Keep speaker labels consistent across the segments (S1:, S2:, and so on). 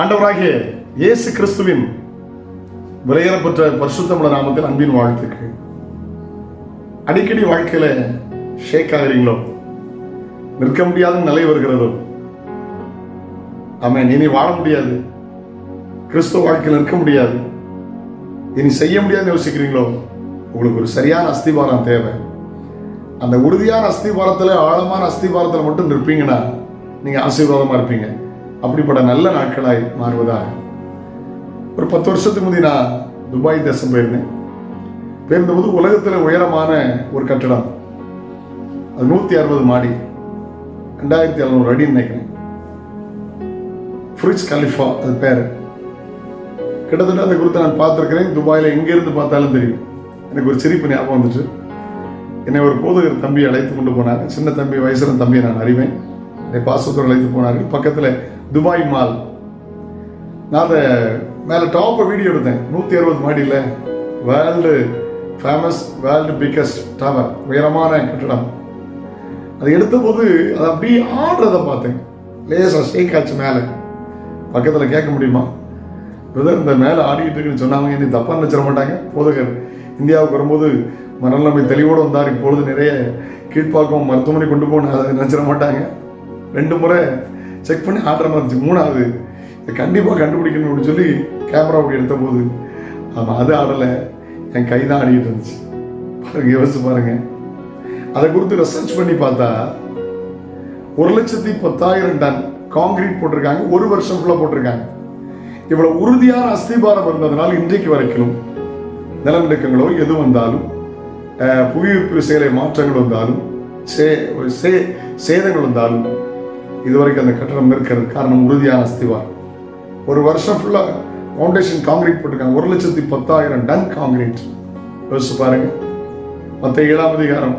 S1: ஆண்டவராகிய இயேசு கிறிஸ்துவின் விலையேறப்பெற்ற பரிசுத்தமுள்ள நாமத்தில் அன்பின் வாழ்த்துக்கள். அடிக்கடி வாழ்க்கையில ஷேக் ஆகிறீங்களோ? நிற்க முடியாத நிலை வருகிறதோ? ஆமென். இனி வாழ முடியாது, கிறிஸ்துவ வாழ்க்கையில் நிற்க முடியாது, இனி செய்ய முடியாதுன்னு யோசிக்கிறீங்களோ? உங்களுக்கு ஒரு சரியான அஸ்திபாரம் தேவை. அந்த உறுதியான அஸ்திபாரத்தில், ஆழமான அஸ்திபாரத்தில் மட்டும் நிற்பீங்கன்னா நீங்க ஆசீர்வாதமா இருப்பீங்க. அப்படிப்பட்ட நல்ல நாட்களாய் மாறுவதாக. ஒரு 10 வருஷத்துக்கு முந்தைய நான் துபாய் தேசம் போயிருந்தேன். போயிருந்தபோது உலகத்தில் உயரமான ஒரு கட்டடம், அது 160 மாடி, 2700 அடி நினைக்கிறேன். புர்ஜ் கலிஃபா அது பேரு. கிட்டத்தட்ட அதை குறித்து நான் பார்த்துருக்கிறேன். துபாயில் எங்கிருந்து பார்த்தாலும் தெரியும். எனக்கு ஒரு சிரிப்பு ஞாபகம் வந்துச்சு. என்னை ஒரு போதகர் தம்பி அழைத்து கொண்டு போனாங்க. சின்ன தம்பி, வயசுல தம்பியை நான் அறிவேன். என்னை பாசத்தோடு அழைத்து போனார்கள். பக்கத்தில் துபாய் மால். நான் அதை மேலே டாப்பை வீடியோ எடுத்தேன். 160 மாடியில் world famous, world biggest tower, உயரமான கட்டடம். அதை எடுத்த போது அதை அப்படியே ஆடுறதை பார்த்தேன். லேசாக ஷேக் ஆச்சு மேலே. பக்கத்தில் கேட்க முடியுமா? பிரதர், இந்த மேலே ஆடிக்கிட்டு இருக்குன்னு சொன்னாங்க. இனி தப்பாக நினச்சிட மாட்டாங்க. போதகர் இந்தியாவுக்கு வரும்போது மனநலமை தெளிவோடு வந்தார். இப்பொழுது நிறைய கீழ்ப்பாக்கம் மருத்துவமனை கொண்டு போன அதை நினச்சிட மாட்டாங்க. 2 முறை செக் பண்ணி ஆடுற மாதிரி இருந்துச்சு. 3வது இதை கண்டிப்பாக கண்டுபிடிக்கணும் அப்படின்னு சொல்லி கேமரா அப்படி எடுத்த போது ஆமாம், அது ஆடலை, என் கை தான் ஆடிக்கிட்டு இருந்துச்சு. பாருங்க, யோசிச்சு பாருங்க. அதை குறித்து ரிசர்ச் பண்ணி பார்த்தா 1,10,000 டன் காங்கிரீட் போட்டிருக்காங்க. 1 வருஷம் ஃபுல்லாக போட்டிருக்காங்க. இவ்வளவு உறுதியான அஸ்திபாரம் இருந்ததுனால இன்றைக்கு வரைக்கும் நிலநடுக்கங்களோ எது வந்தாலும், புவியீர்ப்பு விசைகளை மாற்றங்கள் வந்தாலும், சேதங்கள் வந்தாலும் இதுவரைக்கும் அந்த கட்டடம் இருக்கிறது. காரணம் உறுதியான அஸ்திவாரம். 1 வருஷம் ஃபுல்லா ஃபவுண்டேஷன் காங்கிரீட் போட்டிருக்காங்க. 1,10,000 டன் காங்கிரீட். யோசிச்சு பாருங்க. மத்தேயு 7ஆம் அதிகாரம்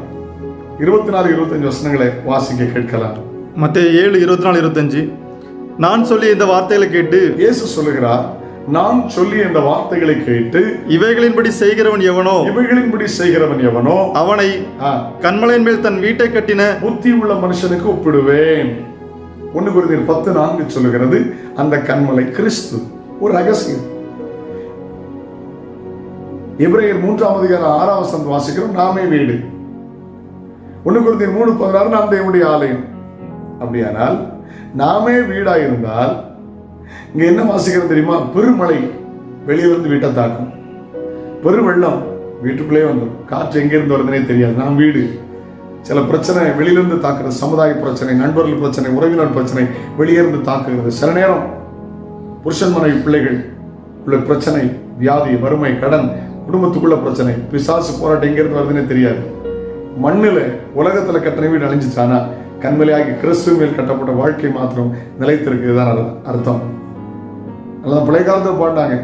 S1: 24-25 வசனங்களை வாசிக்க கேட்கலாம்.
S2: மத்தேயு 7:24-25. நான் சொல்லிய இந்த வார்த்தைகளை கேட்டு,
S1: இயேசு சொல்லுகிறார், நான் சொல்லிய இந்த வார்த்தைகளை கேட்டு
S2: இவைகளின்படி செய்கிறவன் எவனோ அவனை கன்மலையின் மேல் தன் வீட்டை கட்டின
S1: புத்தி உள்ள மனுஷனுக்கு ஒப்பிடுவேன். 1 கொரிந்தியர் 10:4 சொல்லுகிறது, அந்த கன்மலை கிறிஸ்து. ஒரு ரகசியம். எபிரேயர் 3ஆம் அதிகாரம் 6ஆம் வசனம் வாசிக்கிறோம், நாமே வீடு. 1 கொரிந்தியர் 3:16 நாம் தேவனுடைய ஆலயம். அப்படியானால் நாமே வீடாயிருந்தால் இங்க என்ன வாசிக்கிறது தெரியுமா? பெருமழை வெளியிலிருந்து வீட்டை தாக்கும், பெரு வெள்ளம் வீட்டுக்குள்ளே வந்துடும், காற்று எங்கிருந்து வருதுன்னே தெரியாது. நாம் வீடு. சில பிரச்சனை வெளியிலிருந்து தாக்குறது, சமுதாய பிரச்சனை, நண்பர்கள் பிரச்சனை, உறவினர் பிரச்சனை வெளியிருந்து தாக்குகிறது. சில நேரம் புருஷன் மனைவி பிள்ளைகள் உள்ள பிரச்சனை, வியாதி, வறுமை, கடன், குடும்பத்துக்குள்ள பிரச்சனை, பிசாசு போராட்டம் எங்கிருந்து வருதுன்னே தெரியாது. மண்ணில் உலகத்துல கட்டணை வீடு அழிஞ்சிச்சானா கண்மலையாகி கிறிஸ்துவ மேல் கட்டப்பட்ட வாழ்க்கை மாத்திரம் நிலைத்திருக்குதான் அர்த்தம். அதான் பழைய காலத்தில் பாண்டாங்க,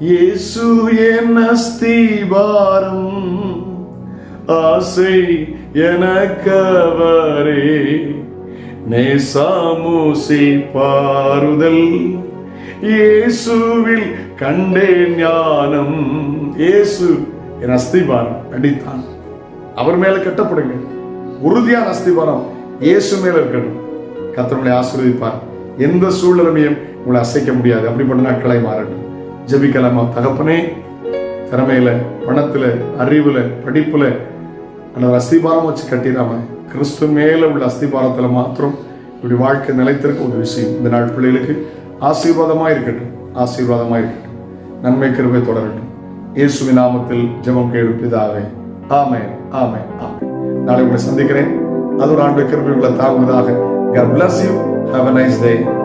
S1: இயேசு என் அஸ்திபாரம், ஆசை எனக்கவரே, நேசாமுசி பாருதல், இயேசுவில் கண்டேன் ஞானம். இயேசு என் அஸ்திபாரம் அடித்தான். அவர் மேல கட்டப்படுங்க. உறுதியான அஸ்திபாரம் இயேசு மேல இருக்கணும். கர்த்தர் உங்களை ஆசீர்வதிப்பார். எந்த சூழ்நிலையும் உங்களை அசைக்க முடியாது. அப்படிப்பட்ட நாட்களை மாறட்டும். ஜெபிக்கலாமா? தகப்பனே, திறமையில, பணத்துல, அறிவுல, படிப்புல அந்த அஸ்திபாரம் வச்சு கட்டிடாம கிறிஸ்து மேல உள்ள அஸ்திபாரத்துல மாத்திரம் இப்படி வாழ்க்கை நிலைத்திருக்க ஒரு விஷயம். இந்த நாள் பிள்ளைகளுக்கு ஆசீர்வாதமா இருக்கட்டும், ஆசீர்வாதமா இருக்கட்டும். நன்மை கிருபை தொடரட்டும். இயேசுவின் நாமத்தில் ஜெபம் கேளு பிதாவே. ஆமென், ஆமென், ஆமென். நாளை உங்களை சந்திக்கிறேன். அது ஒரு ஆண்டு கிருபை உங்களை தாங்குவதாக. God bless you. Have a nice day.